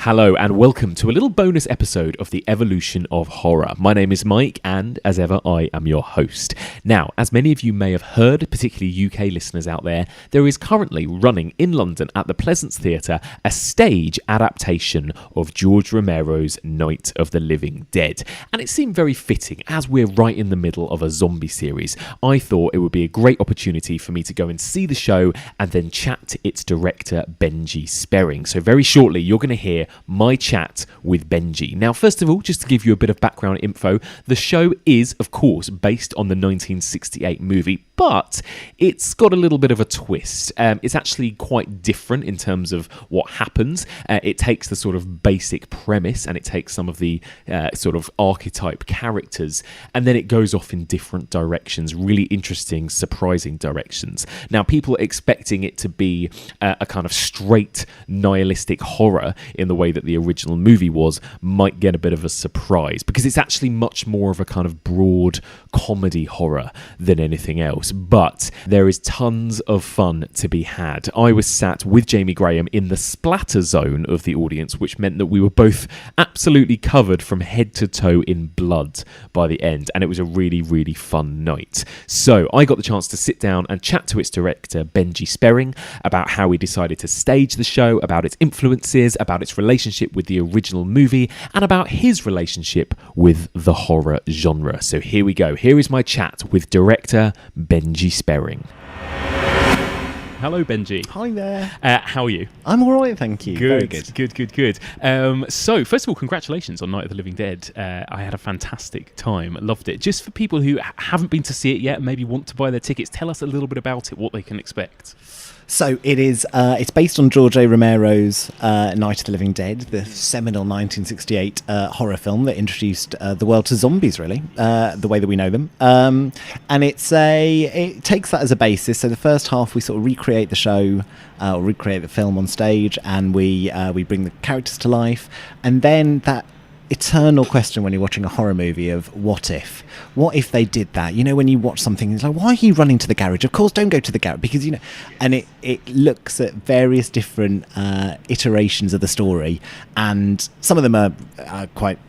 Hello and welcome to a little bonus episode of the Evolution of Horror. My name is Mike and as ever I am your host. Now, as many of you may have heard, particularly UK listeners out there is currently running in London at the Pleasance Theatre a stage adaptation of George Romero's Night of the Living Dead. And it seemed very fitting, as we're right in the middle of a zombie series. I thought it would be a great opportunity for me to go and see the show and then chat to its director Benji Sperring. So very shortly you're going to hear my chat with Benji. Now, first of all, just to give you a bit of background info, the show is, of course, based on the 1968 movie, but it's got a little bit of a twist. It's actually quite different in terms of what happens. It takes the sort of basic premise and it takes some of the sort of archetype characters, and then it goes off in different directions, really interesting, surprising directions. Now, people are expecting it to be a kind of straight nihilistic horror in the way that the original movie was, might get a bit of a surprise because it's actually much more of a kind of broad comedy horror than anything else. But there is tons of fun to be had. I was sat with Jamie Graham in the splatter zone of the audience, which meant that we were both absolutely covered from head to toe in blood by the end, and it was a really, really fun night. So I got the chance to sit down and chat to its director, Benji Sperring, about how he decided to stage the show, about its influences, about its relationship with the original movie, and about his relationship with the horror genre. So here we go. Here is my chat with director Benji Sperring. Hello, Benji. Hi there. How are you? I'm all right, thank you. Good, Very good. good. So, first of all, congratulations on Night of the Living Dead. I had a fantastic time. Loved it. Just for people who haven't been to see it yet and maybe want to buy their tickets, tell us a little bit about it, what they can expect. So it is. It's based on George A. Romero's Night of the Living Dead, the seminal 1968 horror film that introduced the world to zombies, really, the way that we know them. And it takes that as a basis. So the first half we sort of recreate the show, or recreate the film on stage, and we bring the characters to life, and then that eternal question when you're watching a horror movie of what if they did that, when you watch something, it's like, why are you running to the garage? Of course, don't go to the garage, because and it looks at various different iterations of the story, and some of them are quite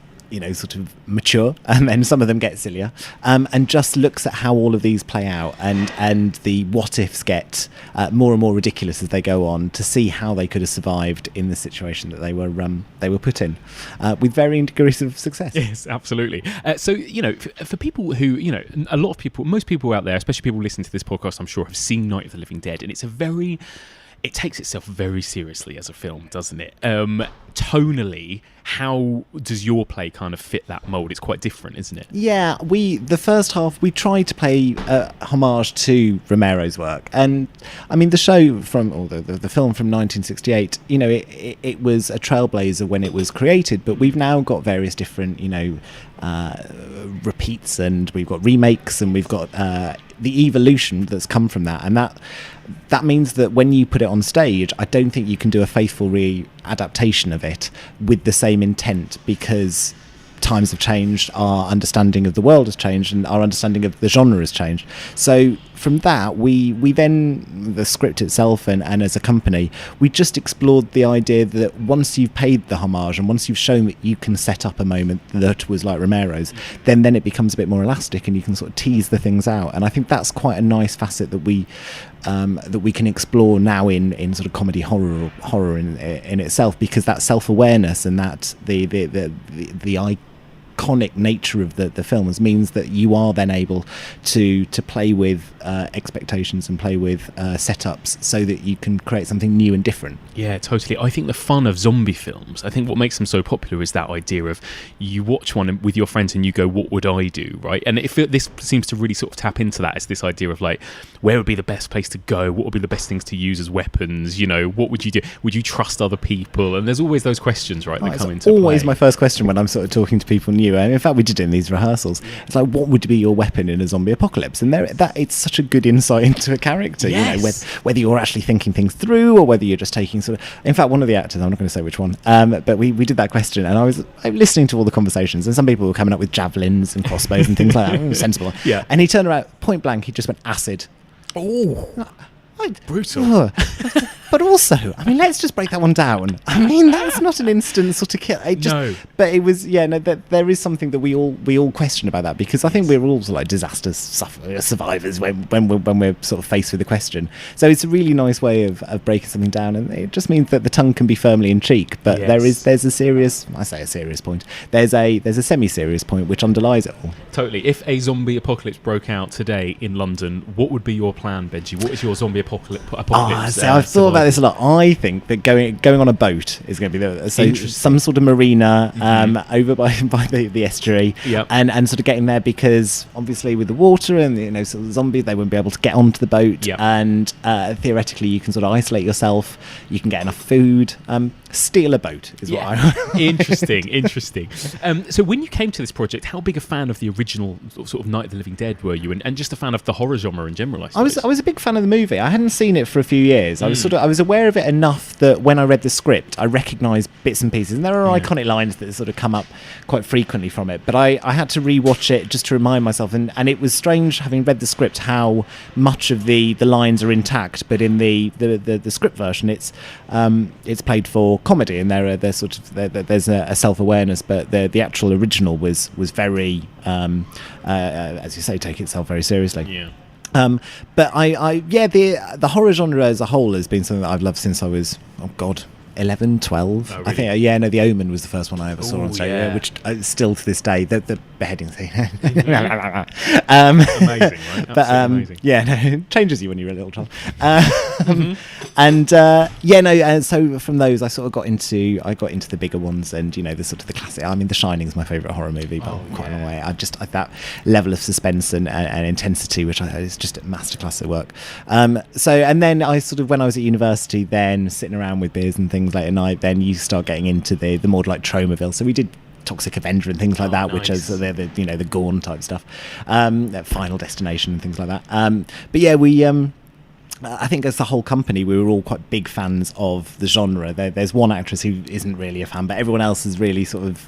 sort of mature, and then some of them get sillier, and just looks at how all of these play out, and the what ifs get more and more ridiculous as they go on, to see how they could have survived in the situation that they were put in, with varying degrees of success. Yes, absolutely. So for people who a lot of people, most people out there, especially people listening to this podcast, I'm sure have seen Night of the Living Dead, and it takes itself very seriously as a film, doesn't it? Tonally, how does your play kind of fit that mould? It's quite different, isn't it? Yeah, the first half, we tried to pay homage to Romero's work. And, I mean, the show the film from 1968, it was a trailblazer when it was created, but we've now got various different, repeats, and we've got remakes, and we've got the evolution that's come from that. And that means that when you put it on stage, I don't think you can do a faithful re-adaptation of it with the same intent, because times have changed, our understanding of the world has changed, and our understanding of the genre has changed. So from that, we then, the script itself and as a company, we just explored the idea that once you've paid the homage and once you've shown that you can set up a moment that was like Romero's, then it becomes a bit more elastic and you can sort of tease the things out. And I think that's quite a nice facet that we can explore now in sort of comedy horror in itself, because that self-awareness and that the iconic nature of the films means that you are then able to play with expectations and play with setups, so that you can create something new and different. Yeah, totally. I think the fun of zombie films, I think what makes them so popular is that idea of you watch one with your friends and you go, what would I do, right? And this seems to really sort of tap into that, as this idea of like, where would be the best place to go? What would be the best things to use as weapons? What would you do? Would you trust other people? And there's always those questions, right, that come into play. It's always my first question when I'm sort of talking to people new. And in fact, we did it in these rehearsals. It's like, what would be your weapon in a zombie apocalypse? And it's such a good insight into a character. Yes. Whether you're actually thinking things through, or whether you're just taking sort of. In fact, one of the actors, I'm not going to say which one, but we did that question, and I was listening to all the conversations, and some people were coming up with javelins and crossbows and things like that. Sensible. Yeah. And he turned around, point blank, he just went acid. Oh, brutal. But also, I mean, let's just break that one down. I mean, that's not an instant sort of kill. No. But it was, there is something that we all question about that, because I think we're all sort of like disaster survivors when we're sort of faced with the question. So it's a really nice way of breaking something down, and it just means that the tongue can be firmly in cheek, but there's a serious point. There's a semi-serious point which underlies it all. Totally. If a zombie apocalypse broke out today in London, what would be your plan, Benji? What is your zombie apocalypse? I've thought about this a lot. I think that going on a boat is going to be some sort of marina over by the estuary, and sort of getting there, because obviously with the water and sort of zombies, they wouldn't be able to get onto the boat, and theoretically you can sort of isolate yourself. You can get enough food. Steal a boat is what I. Interesting. So when you came to this project, how big a fan of the original sort of Night of the Living Dead were you, and just a fan of the horror genre in general? I was a big fan of the movie. I hadn't seen it for a few years. I was aware of it enough that when I read the script, I recognised bits and pieces, and there are iconic lines that sort of come up quite frequently from it. But I had to rewatch it just to remind myself, and it was strange, having read the script, how much of the lines are intact, but in the script version, it's played for comedy, and there's a self-awareness, but the actual original was very as you say, take itself very seriously. But the horror genre as a whole has been something that I've loved since I was 11, 12. Really? I think, The Omen was the first one I ever saw on stage, which still to this day, the beheading scene. Amazing, right? But amazing. It changes you when you're a little child. So from those, I sort of got into the bigger ones, and the sort of the classic. I mean, The Shining is my favourite horror movie by quite a long way. I that level of suspense and intensity, which is just a masterclass at work. And then I sort of, when I was at university, then sitting around with beers and things late at night, then you start getting into the more like Tromaville. So we did Toxic Avenger and things like that, which is the Gorn type stuff, Final Destination and things like that. We I think as the whole company, we were all quite big fans of the genre. There's one actress who isn't really a fan, but everyone else is really sort of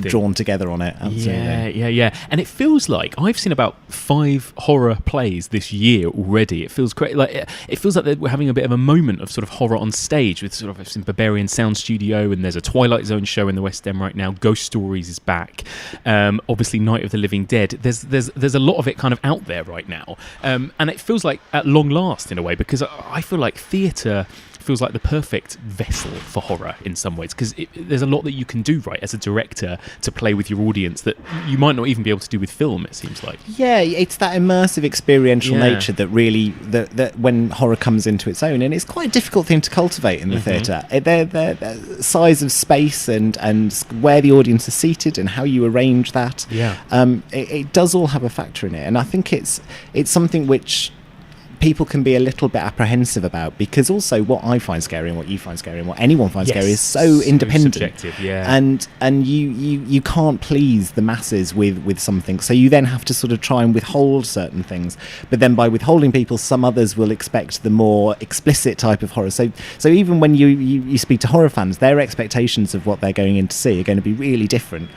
drawn together on it. Absolutely. Yeah. And it feels like I've seen about 5 horror plays this year already. It feels great. It feels like we're having a bit of a moment of sort of horror on stage with sort of Barbarian Sound Studio, and there's a Twilight Zone show in the West End right now. Ghost Stories is back. Obviously, Night of the Living Dead. There's a lot of it kind of out there right now, and it feels like at long last in a way, because I feel like theatre feels like the perfect vessel for horror in some ways, because there's a lot that you can do right as a director to play with your audience that you might not even be able to do with film, it seems like. Yeah, it's that immersive experiential nature that really that when horror comes into its own, and it's quite a difficult thing to cultivate in the theatre. The size of space and where the audience is seated and how you arrange that, it does all have a factor in it, and I think it's something which people can be a little bit apprehensive about, because also what I find scary and what you find scary and what anyone finds scary is so independent, subjective, and you can't please the masses with something, so you then have to sort of try and withhold certain things, but then by withholding people, some others will expect the more explicit type of horror, so even when you speak to horror fans, their expectations of what they're going in to see are going to be really different.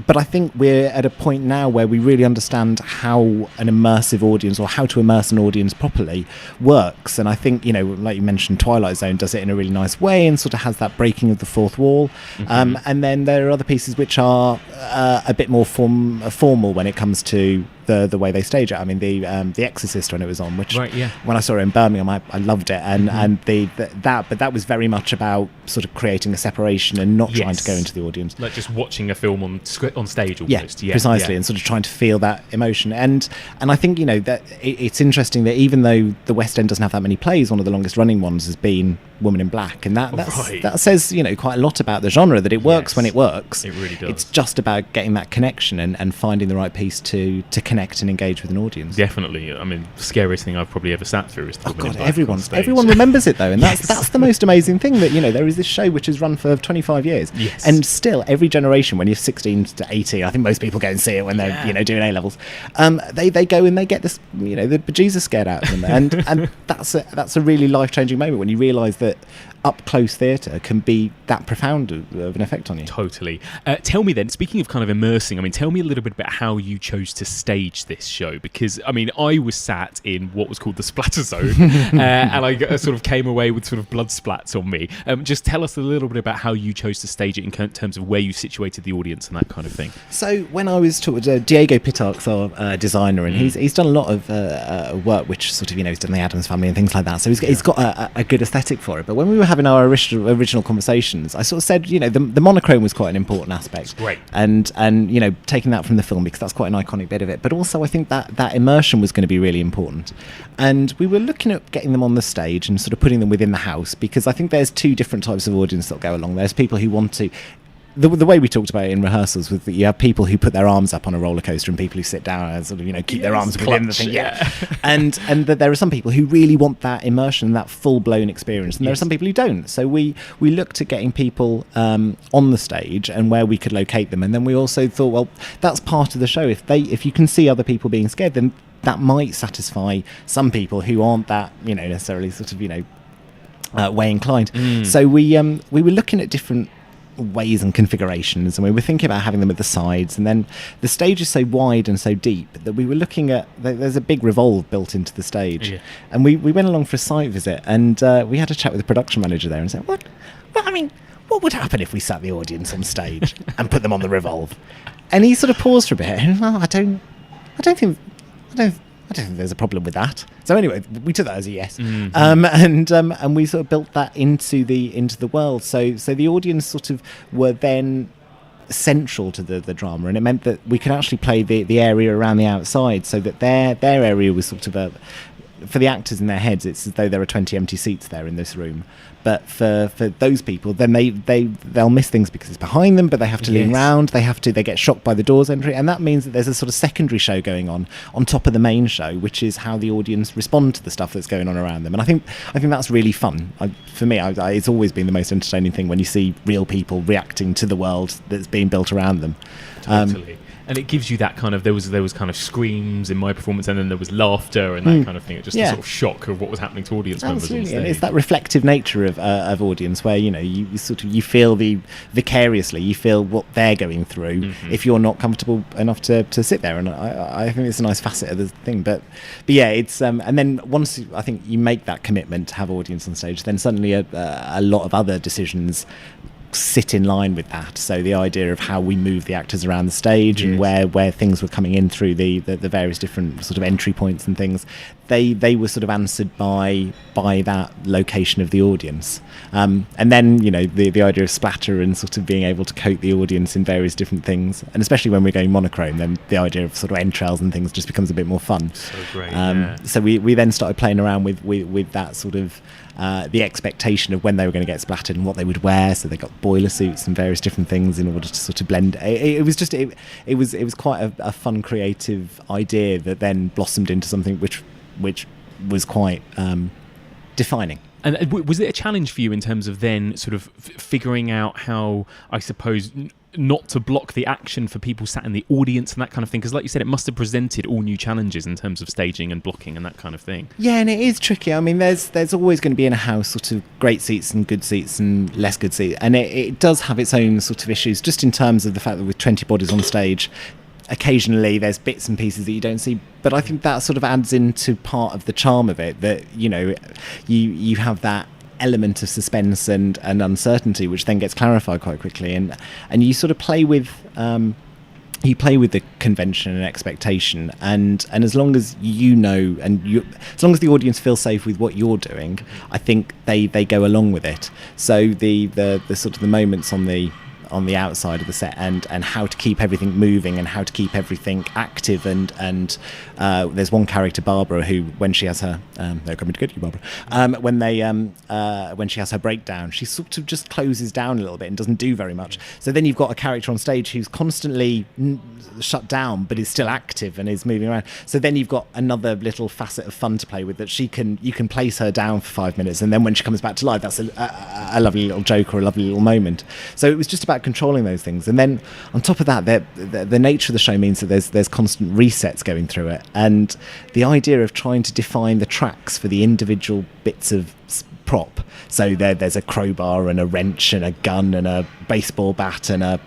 But I think we're at a point now where we really understand how an immersive audience, or how to immerse an audience properly, works, and I think like you mentioned, Twilight Zone does it in a really nice way and sort of has that breaking of the fourth wall, and then there are other pieces which are a bit more formal when it comes to the way they stage it. I mean, the Exorcist, when it was on, which when I saw it in Birmingham, I loved it, and but that was very much about sort of creating a separation and not trying to go into the audience, like just watching a film on stage almost. Precisely, and sort of trying to feel that emotion, and I think that it's interesting that even though the West End doesn't have that many plays, one of the longest running ones has been Woman in Black, and that says quite a lot about the genre, that it works when it works. It really does. It's just about getting that connection and finding the right piece to connect and engage with an audience. Definitely. I mean, the scariest thing I've probably ever sat through is the Woman in Black. Everyone remembers it though, and that's the most amazing thing, that there is this show which has run for 25 years, and still every generation, when you're 16 to 18, I think most people go and see it when they're doing A levels. They go and they get this the bejesus scared out of them, and that's a really life changing moment when you realise that up close theatre can be that profound of an effect on you. Totally. Tell me then, speaking of kind of immersing, I mean, tell me a little bit about how you chose to stage this show, because I mean, I was sat in what was called the splatter zone, and I sort of came away with sort of blood splats on me. Just tell us a little bit about how you chose to stage it in terms of where you situated the audience and that kind of thing. So when I was talking, Diego Pitarch's our designer, and he's done a lot of work which sort of, he's done the Addams Family and things like that, so he's got a good aesthetic for it. But when we were having our original conversations, I sort of said, the monochrome was quite an important aspect. Great. And taking that from the film, because that's quite an iconic bit of it. But also I think that immersion was going to be really important. And we were looking at getting them on the stage and sort of putting them within the house, because I think there's two different types of audience that go along. There's people who want to... The way we talked about it in rehearsals was that you have people who put their arms up on a roller coaster and people who sit down and sort of keep their arms within the thing. Yeah. and that there are some people who really want that immersion, that full blown experience, and there are some people who don't. So we looked at getting people on the stage and where we could locate them, and then we also thought, well, that's part of the show. If you can see other people being scared, then that might satisfy some people who aren't that necessarily sort of way inclined. So we were looking at different ways and configurations, and we were thinking about having them at the sides, and then the stage is so wide and so deep that we were looking at, there's a big revolve built into the stage, and we went along for a site visit, and we had a chat with the production manager there and said, what would happen if we sat the audience on stage and put them on the revolve? And he sort of paused for a bit, and I don't think there's a problem with that. So anyway, we took that as a yes, and we sort of built that into the world. So the audience sort of were then central to the drama, and it meant that we could actually play the area around the outside, so that their area was sort of for the actors in their heads, it's as though there are 20 empty seats there in this room. But for those people, then they'll miss things because it's behind them, but they have to lean round, they get shocked by the doors entry, and that means that there's a sort of secondary show going on top of the main show, which is how the audience respond to the stuff that's going on around them. And I think that's really fun. For me, it's always been the most entertaining thing when you see real people reacting to the world that's being built around them. Totally. And it gives you that kind of, there was kind of screams in my performance, and then there was laughter and that kind of thing. Just the sort of shock of what was happening to audience members on stage. And it's that reflective nature of audience where you sort of, you feel vicariously, you feel what they're going through if you're not comfortable enough to sit there. And I think it's a nice facet of the thing. But yeah, it's and then once I think you make that commitment to have audience on stage, then suddenly a lot of other decisions sit in line with that. So the idea of how we move the actors around the stage and where things were coming in through the various different sort of entry points and things, they were sort of answered by that location of the audience. And then the idea of splatter and sort of being able to coat the audience in various different things, and especially when we're going monochrome, then the idea of sort of entrails and things just becomes a bit more fun. So great. So we then started playing around with that sort of the expectation of when they were going to get splattered and what they would wear. So they got boiler suits and various different things in order to sort of blend. It was quite a fun, creative idea that then blossomed into something which was quite defining. And was it a challenge for you in terms of then sort of figuring out how, I suppose, not to block the action for people sat in the audience and that kind of thing? Because like you said, it must have presented all new challenges in terms of staging and blocking and that kind of thing. Yeah, and it is tricky. I mean, there's always going to be in a house sort of great seats and good seats and less good seats. And it does have its own sort of issues, just in terms of the fact that with 20 bodies on stage, occasionally there's bits and pieces that you don't see, but I think that sort of adds into part of the charm of it, that you have that element of suspense and uncertainty, which then gets clarified quite quickly, and you sort of play with the convention and expectation, and as long as as long as the audience feels safe with what you're doing, I think they go along with it. So the sort of the moments on the outside of the set and how to keep everything moving and how to keep everything active, and there's one character, Barbara, who when she has her they're coming to get you, Barbara, when she has her breakdown, she sort of just closes down a little bit and doesn't do very much. So then you've got a character on stage who's constantly shut down but is still active and is moving around. So then you've got another little facet of fun to play with, that you can place her down for 5 minutes, and then when she comes back to life, that's a lovely little joke or a lovely little moment. So it was just about controlling those things. And then on top of that, the nature of the show means that there's constant resets going through it, and the idea of trying to define the tracks for the individual bits of prop. So there's a crowbar and a wrench and a gun and a baseball bat and a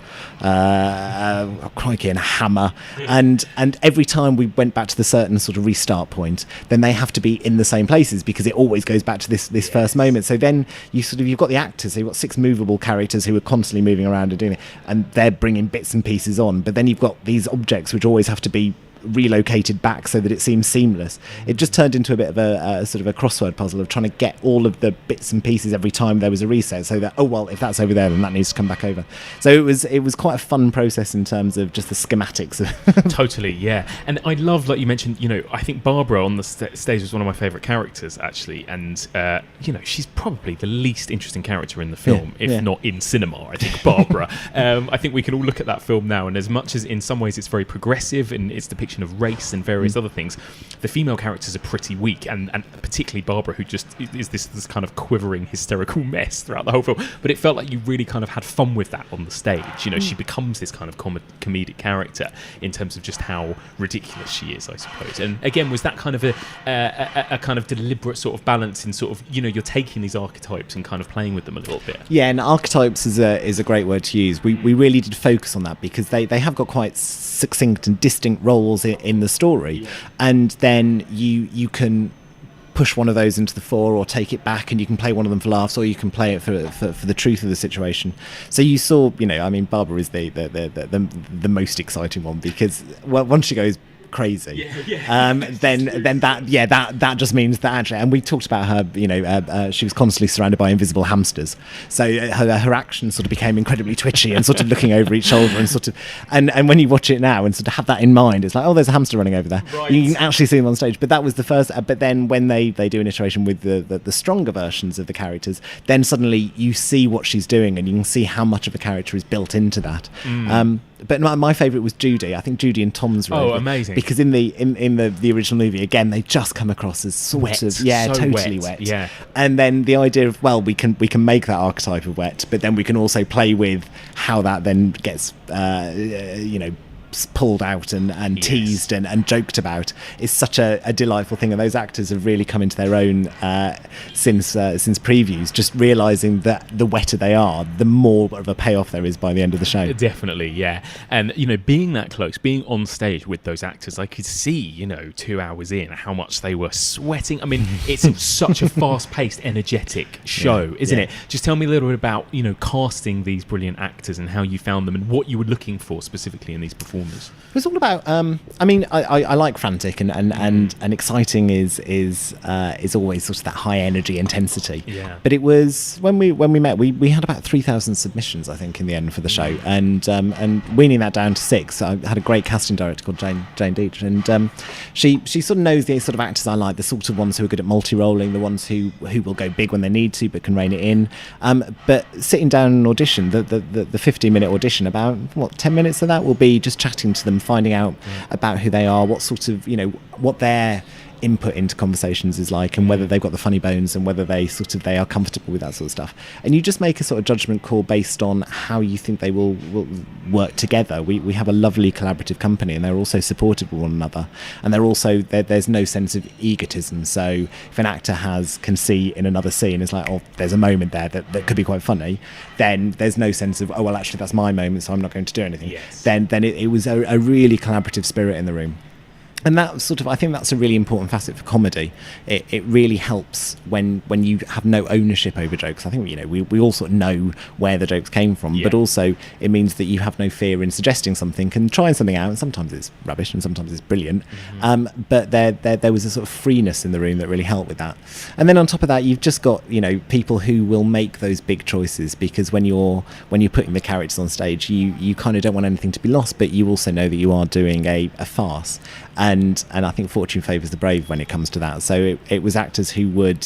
hammer, and every time we went back to the certain sort of restart point, then they have to be in the same places because it always goes back to this first moment. So then you've got the actors, so you've got 6 movable characters who are constantly moving around and doing it, and they're bringing bits and pieces on, but then you've got these objects which always have to be relocated back so that it seems seamless. It just turned into a bit of a sort of a crossword puzzle of trying to get all of the bits and pieces every time there was a reset, so that if that's over there, then that needs to come back over. So it was quite a fun process in terms of just the schematics. Totally, yeah. And I love, like you mentioned, I think Barbara on the stage was one of my favourite characters, actually, and she's probably the least interesting character in the film, if not in cinema. I think Barbara. I think we can all look at that film now, and as much as in some ways it's very progressive and its depiction of race and various other things, the female characters are pretty weak, and particularly Barbara, who just is this kind of quivering hysterical mess throughout the whole film. But it felt like you really kind of had fun with that on the stage. She becomes this kind of comedic character in terms of just how ridiculous she is, I suppose. And again, was that kind of a kind of deliberate sort of balance in sort of you're taking these archetypes and kind of playing with them a little bit? Yeah, and archetypes is a great word to use. We really did focus on that because they have got quite succinct and distinct roles in the story, and then you can push one of those into the fore or take it back, and you can play one of them for laughs, or you can play it for the truth of the situation. So you saw, Barbara is the most exciting one because once she goes crazy, then that just means that actually, and we talked about her, she was constantly surrounded by invisible hamsters, so her actions sort of became incredibly twitchy and sort of looking over each shoulder and sort of, and when you watch it now and sort of have that in mind, it's like, oh, there's a hamster running over there. Right. You can actually see them on stage, but that was the first. But then when they do an iteration with the stronger versions of the characters, then suddenly you see what she's doing and you can see how much of a character is built into that. But my favourite was Judy. I think Judy and Tom's really amazing. Because in the original movie, again, they just come across as sort wet. of totally wet. Yeah. And then the idea of we can make that archetype of wet, but then we can also play with how that then gets pulled out and teased and joked about is such a delightful thing, and those actors have really come into their own since previews, just realising that the wetter they are, the more of a payoff there is by the end of the show. Definitely, yeah. And being that close, being on stage with those actors, I could see 2 hours in how much they were sweating. I mean, it's such a fast-paced, energetic show, isn't it? Just tell me a little bit about casting these brilliant actors and how you found them and what you were looking for specifically in these performances. It was all about. I like frantic and exciting is always sort of that high energy intensity. Yeah. But it was when we met, we had about 3,000 submissions, I think, in the end for the show, and weaning that down to 6. I had a great casting director called Jane Deitch, and she sort of knows the sort of actors I like, the sort of ones who are good at multi-rolling, the ones who will go big when they need to but can rein it in. But sitting down and audition, the 15-minute audition, about 10 minutes of that will be just chatting to them, finding out about who they are, what sort of what their input into conversations is like, and whether they've got the funny bones and whether they are comfortable with that sort of stuff. And you just make a sort of judgment call based on how you think they will work together. We have a lovely collaborative company, and they're also supportive of one another, and they're also there's no sense of egotism. So if an actor can see in another scene, it's like, oh, there's a moment there that could be quite funny, then there's no sense of, oh, well, actually that's my moment, so I'm not going to do anything. Yes. Then it was a really collaborative spirit in the room. And that sort of, I think that's a really important facet for comedy. It really helps when you have no ownership over jokes. I think we all sort of know where the jokes came from, but also it means that you have no fear in suggesting something and trying something out. And sometimes it's rubbish and sometimes it's brilliant. But there was a sort of freeness in the room that really helped with that. And then on top of that, you've just got people who will make those big choices, because when you're putting the characters on stage, you kind of don't want anything to be lost, but you also know that you are doing a farce. And I think fortune favours the brave when it comes to that. So it was actors who would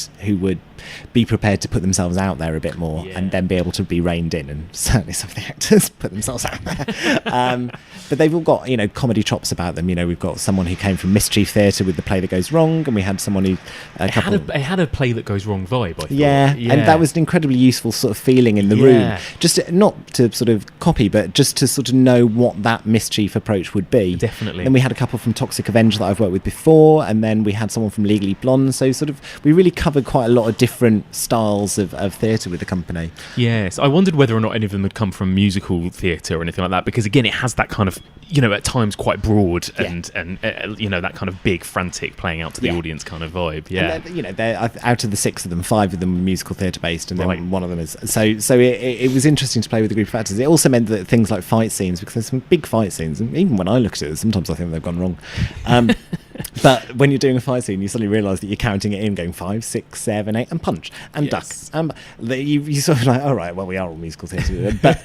be prepared to put themselves out there a bit more, and then be able to be reined in. And certainly some of the actors put themselves out there. But they've all got comedy chops about them. We've got someone who came from Mischief Theatre with The Play That Goes Wrong, and we had someone who it had a Play That Goes Wrong vibe, I thought. Yeah, and that was an incredibly useful sort of feeling in the room. Just not to sort of copy, but just to sort of know what that mischief approach would be. Definitely. Then we had a couple from Toxic Avenger Benji that I've worked with before, and then we had someone from Legally Blonde. So sort of we really covered quite a lot of different styles of theatre with the company. Yes, I wondered whether or not any of them had come from musical theatre or anything like that, because again, it has that kind of, at times quite broad and that kind of big, frantic, playing out to the audience kind of vibe. Yeah, and they're out of the 6 of them, 5 of them were musical theatre based, and then one of them is. So it was interesting to play with a group of actors. It also meant that things like fight scenes, because there's some big fight scenes, and even when I look at it, sometimes I think they've gone wrong. But when you're doing a fight scene, you suddenly realise that you're counting it in, going 5, 6, 7, 8, and punch and duck. You sort of like, all right, well, we are all musical theatre, but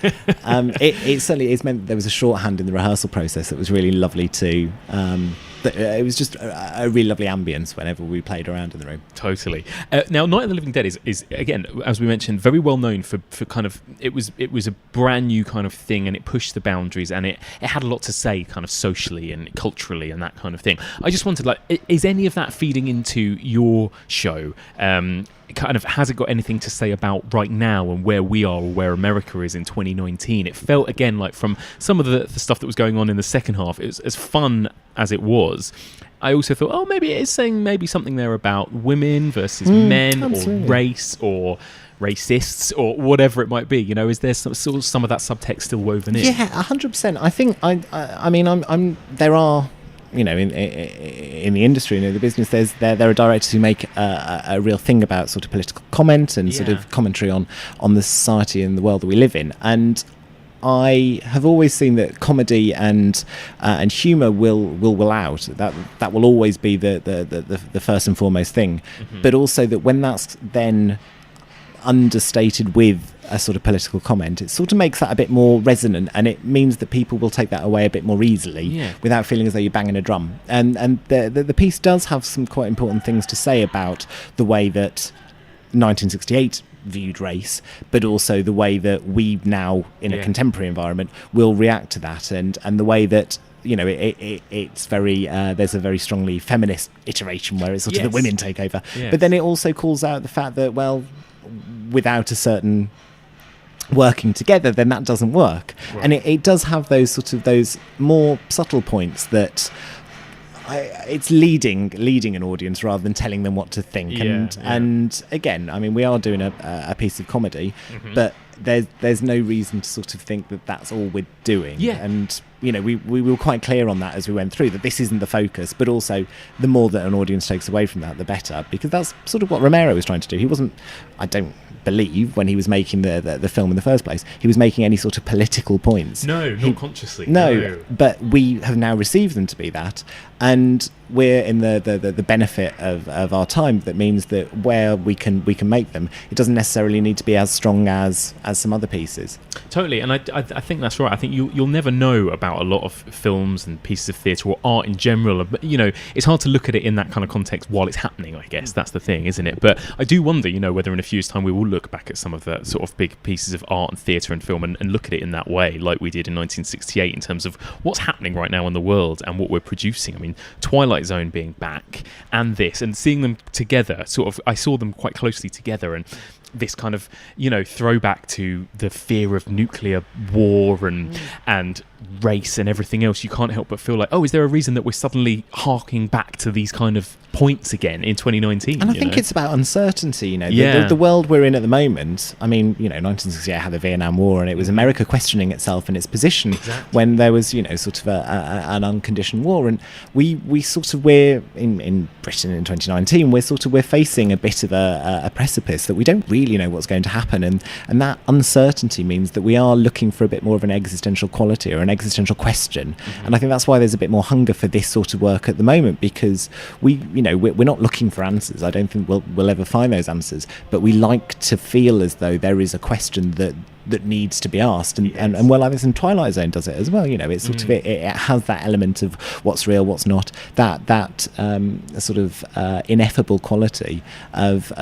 it certainly has meant that there was a shorthand in the rehearsal process that was really lovely to. It was just a really lovely ambience whenever we played around in the room. Totally. Now, Night of the Living Dead is again, as we mentioned, very well known for kind of, it was a brand new kind of thing, and it pushed the boundaries, and it had a lot to say kind of socially and culturally and that kind of thing. I just wanted, is any of that feeding into your show? Kind of, has it got anything to say about right now and where we are or where America is in 2019? It felt, again, like from some of the stuff that was going on in the second half, it was as fun as it was. I also thought, maybe it is saying maybe something there about women versus men, absolutely. Or race or racists or whatever it might be. Is there some of that subtext still woven in? Yeah, 100%. I think I mean there are. In the industry, the business, there are directors who make a real thing about sort of political comment and sort of commentary on the society and the world that we live in. And I have always seen that comedy and humour will out. That will always be the first and foremost thing. Mm-hmm. But also that when that's then understated with a sort of political comment, it sort of makes that a bit more resonant, and it means that people will take that away a bit more easily without feeling as though you're banging a drum. And the piece does have some quite important things to say about the way that 1968 viewed race, but also the way that we now, in a contemporary environment, will react to that, and the way that it's very there's a very strongly feminist iteration where it's sort of the women take over. But then it also calls out the fact that, well, without a certain working together, then that doesn't work. Right. And it does have those more subtle points that it's leading an audience rather than telling them what to think. And again, I mean, we are doing a piece of comedy, but there's no reason to sort of think that that's all we're doing. And we were quite clear on that as we went through, that this isn't the focus, but also the more that an audience takes away from that, the better, because that's sort of what Romero was trying to do. He wasn't, I don't believe, when he was making the film in the first place, he was making any sort of political points. No, not consciously. No, but we have now received them to be that, and we're in the benefit of our time. That means that where we can make them, it doesn't necessarily need to be as strong as some other pieces. Totally, and I think that's right. I think you'll never know about a lot of films and pieces of theatre or art in general. But it's hard to look at it in that kind of context while it's happening. I guess that's the thing, isn't it? But I do wonder, whether in a few years' time we will look back at some of the sort of big pieces of art and theatre and film and look at it in that way, like we did in 1968, in terms of what's happening right now in the world and what we're producing. I mean, Twilight Zone being back and this, and seeing them together, sort of, I saw them quite closely together, and this kind of throwback to the fear of nuclear war and race and everything else. You can't help but feel like, is there a reason that we're suddenly harking back to these kind of points again in 2019? And I think it's about uncertainty. The world we're in at the moment. I mean, 1968 had the Vietnam War, and it was America questioning itself and its position when there was sort of an unconditioned war, and we're in Britain in 2019, we're facing a bit of a precipice that we don't really know what's going to happen, and that uncertainty means that we are looking for a bit more of an existential quality or an existential question. And I think that's why there's a bit more hunger for this sort of work at the moment, because we're not looking for answers. I don't think we'll ever find those answers, but we like to feel as though there is a question that needs to be asked, and well, I think Twilight Zone does it as well. It's sort of it has that element of what's real, what's not, that sort of ineffable quality of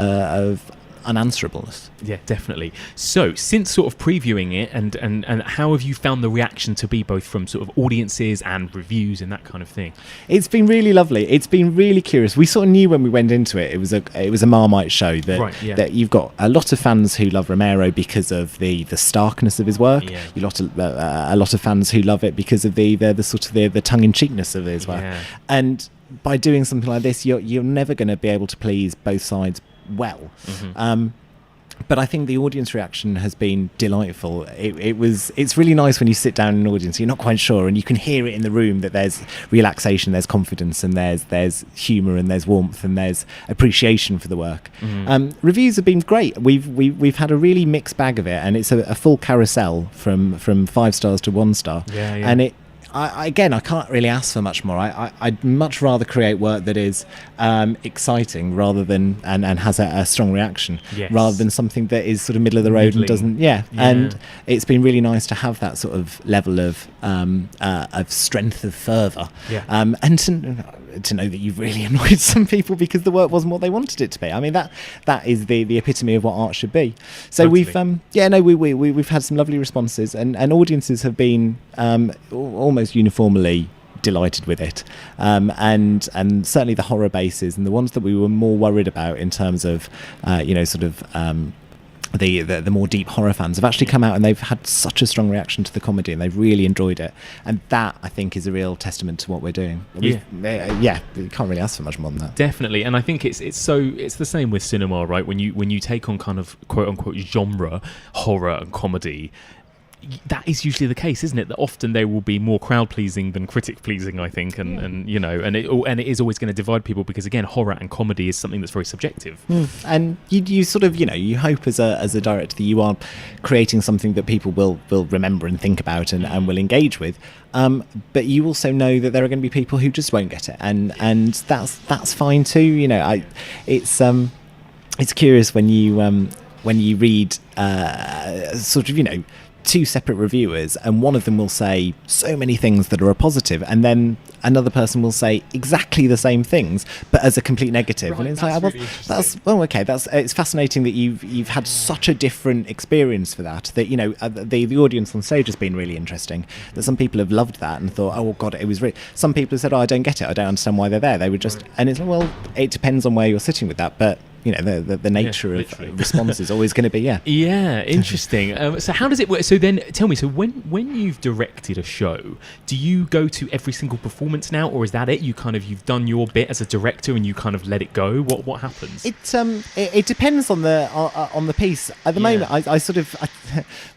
unanswerableness. Yeah, definitely. So, since sort of previewing it, and how have you found the reaction to be, both from sort of audiences and reviews and that kind of thing? It's been really lovely. It's been really curious. We sort of knew when we went into it, it was a Marmite show that you've got a lot of fans who love Romero because of the starkness of his work. Yeah. A lot of fans who love it because of the sort of the tongue-in-cheekness of his work. Yeah. And by doing something like this, you're never going to be able to please both sides well. Mm-hmm. But I think the audience reaction has been delightful. It's really nice when you sit down in an audience, you're not quite sure, and you can hear it in the room that there's relaxation, there's confidence, and there's humour, and there's warmth, and there's appreciation for the work. Mm-hmm. Reviews have been great. We've had a really mixed bag of it, and it's a full carousel from 5 stars to 1 star. Yeah. And I can't really ask for much more. I'd much rather create work that is exciting rather than and has a strong reaction, yes, rather than something that is sort of middle of the road Middling. and doesn't. Yeah. And it's been really nice to have that sort of level of strength of fervour, and to know that you've really annoyed some people because the work wasn't what they wanted it to be. I mean, that is the epitome of what art should be. So totally. we've had some lovely responses, and audiences have been almost uniformly delighted with it, and certainly the horror bases and the ones that we were more worried about in terms of the more deep horror fans have actually come out, and they've had such a strong reaction to the comedy, and they've really enjoyed it, and that I think is a real testament to what we're doing. You can't really ask for much more than that. Definitely. And I think it's the same with cinema, right? When you take on kind of quote unquote genre, horror and comedy, that is usually the case, isn't it? That often they will be more crowd pleasing than critic pleasing, I think, and it is always going to divide people, because again, horror and comedy is something that's very subjective. And you sort of you hope as a director that you are creating something that people will remember and think about and will engage with, but you also know that there are going to be people who just won't get it, and that's fine too. It's curious when you read sort of 2 separate reviewers, and one of them will say so many things that are a positive, and then another person will say exactly the same things but as a complete negative. Right, and it's it's fascinating that you've had such a different experience for that the audience on stage has been really interesting, that some people have loved that and thought, oh god, it was really. Some people have said, I don't get it, I don't understand why they're there. They were just, and it's like, well, it depends on where you're sitting with that, but the nature of response is always going to be interesting. So how does it work? So then tell me, so when you've directed a show, do you go to every single performance now, or is that it? You've done your bit as a director and you kind of let it go? What happens? It depends on the piece. At the moment, I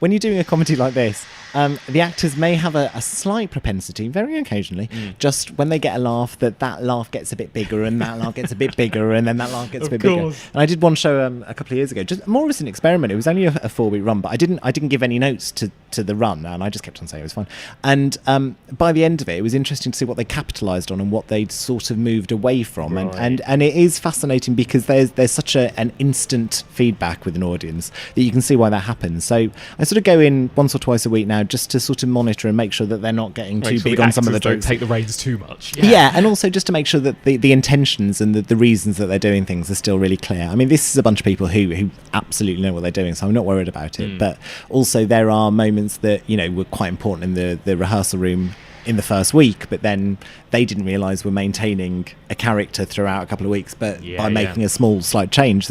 when you're doing a comedy like this, the actors may have a slight propensity, very occasionally, just when they get a laugh, that laugh gets a bit bigger, and that laugh gets a bit bigger, and then that laugh gets a bit bigger. And I did one show a couple of years ago, just more as an experiment. It was only a 4-week run, but I didn't give any notes to the run, and I just kept on saying it was fun. And by the end of it was interesting to see what they capitalised on and what they'd sort of moved away from. Right. And it is fascinating because there's such an instant feedback with an audience that you can see why that happens. So I sort of go in once or twice a week now just to sort of monitor and make sure that they're not getting too big on some of the jokes. Don't take the reins too much. Yeah, and also just to make sure that the intentions and the reasons that they're doing things are still really clear. I mean, this is a bunch of people who absolutely know what they're doing, so I'm not worried about it. But also there are moments that were quite important in the rehearsal room in the first week, but then they didn't realise we're maintaining a character throughout a couple of weeks, but by making a small slight change.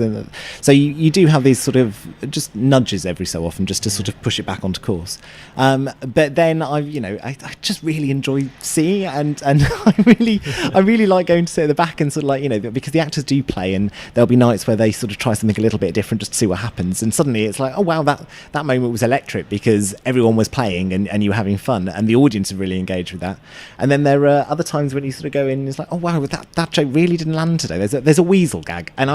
So you do have these sort of just nudges every so often just to sort of push it back onto course. But then I just really enjoy seeing it, and I really like going to sit at the back and sort of because the actors do play, and there'll be nights where they sort of try something a little bit different just to see what happens, and suddenly it's like, oh wow, that moment was electric because everyone was playing and you were having fun, and the audience are really engaged with that. And then there are other times when you sort of go in and it's like, oh wow, that joke really didn't land today. There's a weasel gag, and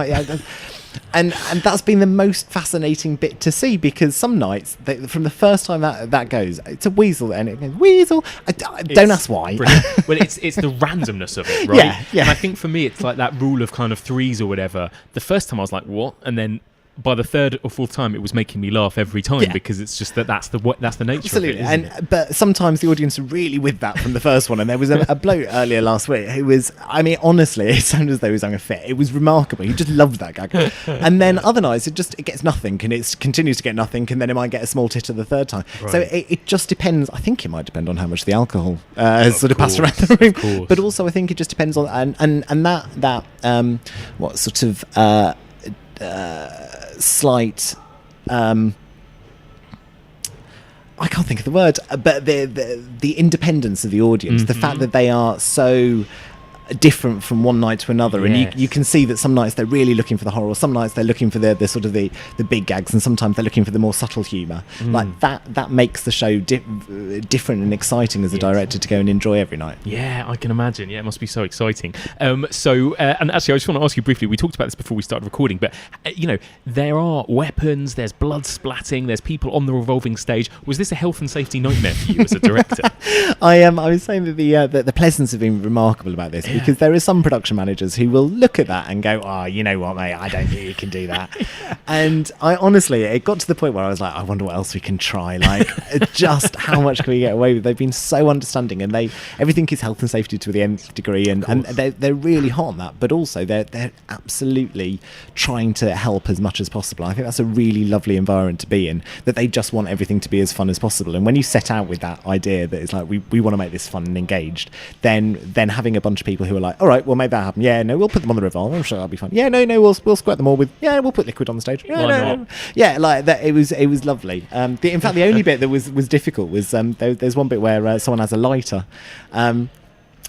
and that's been the most fascinating bit to see, because some nights from the first time that goes, it's a weasel, and it goes weasel. Don't ask why. Well, it's the randomness of it, right? Yeah. And I think for me, it's like that rule of kind of 3s or whatever. The first time I was like, what? And then by the third or fourth time, it was making me laugh every time because it's just that's the nature Absolutely. of it. Isn't it? But sometimes the audience are really with that from the first one. And there was a bloke earlier last week who was, I mean, honestly, it sounded as though he was having a fit. It was remarkable. He just loved that gag. And then other nights, it gets nothing, and it continues to get nothing, and then it might get a small titter the third time. Right. So it just depends. I think it might depend on how much the alcohol has sort of passed around the room. But also, I think it just depends on and that what sort of slight. I can't think of the word, but the independence of the audience, the fact that they are so different from one night to another, and you can see that some nights they're really looking for the horror, some nights they're looking for the sort of the big gags, and sometimes they're looking for the more subtle humour. Like that makes the show different and exciting as a director to go and enjoy every night. Yeah, I can imagine. Yeah, it must be so exciting. And actually, I just want to ask you briefly, we talked about this before we started recording, but there are weapons, there's blood splatting, there's people on the revolving stage. Was this a health and safety nightmare for you as a director? I was saying that the Pleasance have been remarkable about this, because there are some production managers who will look at that and go, "Oh, you know what, mate? I don't think you can do that." And I honestly, it got to the point where I was like, "I wonder what else we can try. Like, just how much can we get away with?" They've been so understanding, and everything is health and safety to the nth degree, and they're really hot on that. But also, they're absolutely trying to help as much as possible. I think that's a really lovely environment to be in. That they just want everything to be as fun as possible. And when you set out with that idea that it's like we want to make this fun and engaged, then having a bunch of people who are like, all right, we'll make that happen. Yeah, no, we'll put them on the revolver. I'm sure that'll be fun. Yeah, no, we'll squirt them all with. Yeah, we'll put liquid on the stage. Yeah, no. Yeah, like that. It was lovely. In fact, the only bit that was difficult was there's one bit where someone has a lighter.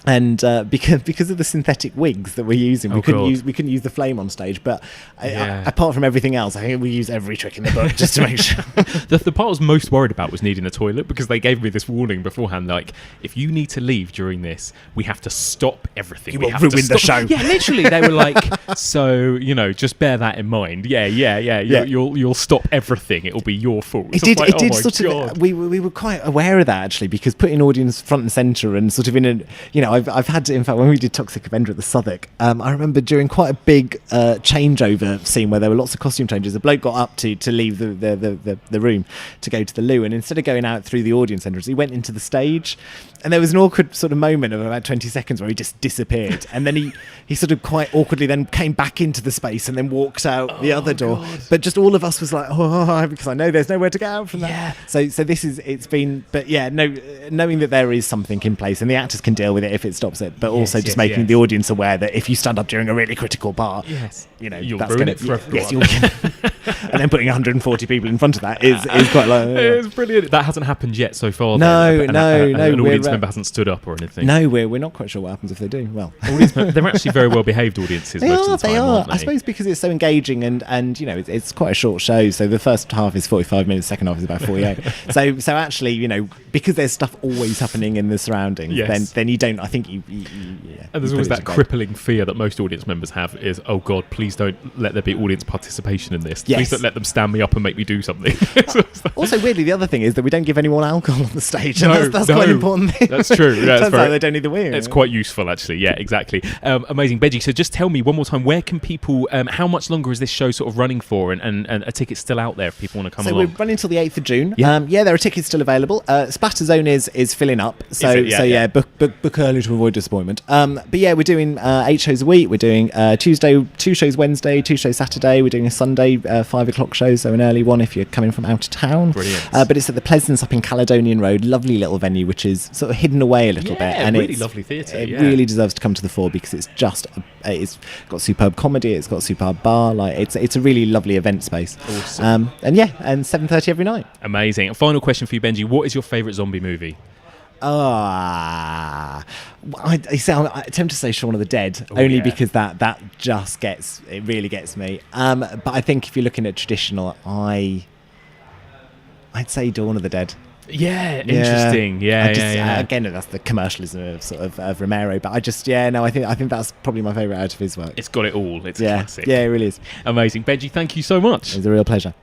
And because of the synthetic wigs that we're using, we couldn't use the flame on stage. But apart from everything else, I think we use every trick in the book just to make sure. The part I was most worried about was needing the toilet, because they gave me this warning beforehand, like, if you need to leave during this, we have to stop everything. You will ruin the show. Yeah, literally, they were like, so just bear that in mind. Yeah. You'll stop everything. It'll be your fault. It did sort of. We were quite aware of that, actually, because putting audience front and centre and sort of in a I've had to, in fact, when we did Toxic Avenger at the Southwark, I remember during quite a big changeover scene where there were lots of costume changes, a bloke got up to leave the room to go to the loo, and instead of going out through the audience entrance, he went into the stage, and there was an awkward sort of moment of about 20 seconds where he just disappeared, and then he sort of quite awkwardly then came back into the space and then walked out the other door. God. But just all of us was like, oh, because I know there's nowhere to get out from that. So it's been, but knowing that there is something in place and the actors can deal with it if it stops it, but also just making the audience aware that if you stand up during a really critical part, you'll that's ruin it for everyone. And then putting 140 people in front of that is quite like... It's brilliant. That hasn't happened yet so far. No. An audience member hasn't stood up or anything. No, we're not quite sure what happens if they do. Well, they're actually very well behaved audiences most of the time, aren't they? I suppose because it's so engaging and it's quite a short show, so the first half is 45 minutes, the second half is about 48. so actually, because there's stuff always happening in the surroundings, then you don't, I think you and there's always that crippling fear that most audience members have is, oh God, please don't let there be audience participation in this. Please don't let them stand me up and make me do something. Also, weirdly, the other thing is that we don't give anyone alcohol on the stage. That's quite an important thing. That's true. Turns out they don't need the wing. It's quite useful, actually. Yeah, exactly. Amazing. Benji, so just tell me one more time, where can people, how much longer is this show sort of running for, and a ticket's still out there if people want to come along? So we're running until the 8th of June. There are tickets still available. Splatter Zone is filling up. Book early to avoid disappointment. But we're doing 8 shows a week. We're doing Tuesday, 2 shows Wednesday, 2 shows Saturday. We're doing a Sunday 5 o'clock show, so an early one if you're coming from out of town. Brilliant. But it's at the Pleasance up in Caledonian Road. Lovely little venue, which is sort of hidden away a little bit. And really lovely theatre. It really deserves to come to the fore because it's just it's got superb comedy. It's got a superb bar. Like it's a really lovely event space. Awesome. And 7:30 every night. Amazing. Final question for you, Benji. What is your favourite zombie movie? I attempt to say Shaun of the Dead because that just really gets me. But I think if you're looking at traditional, I'd say Dawn of the Dead. Yeah, interesting. Again, that's the commercialism of Romero, but I think that's probably my favourite out of his work. It's got it all. It's a classic. Yeah, it really is. Amazing. Benji, thank you so much. It was a real pleasure.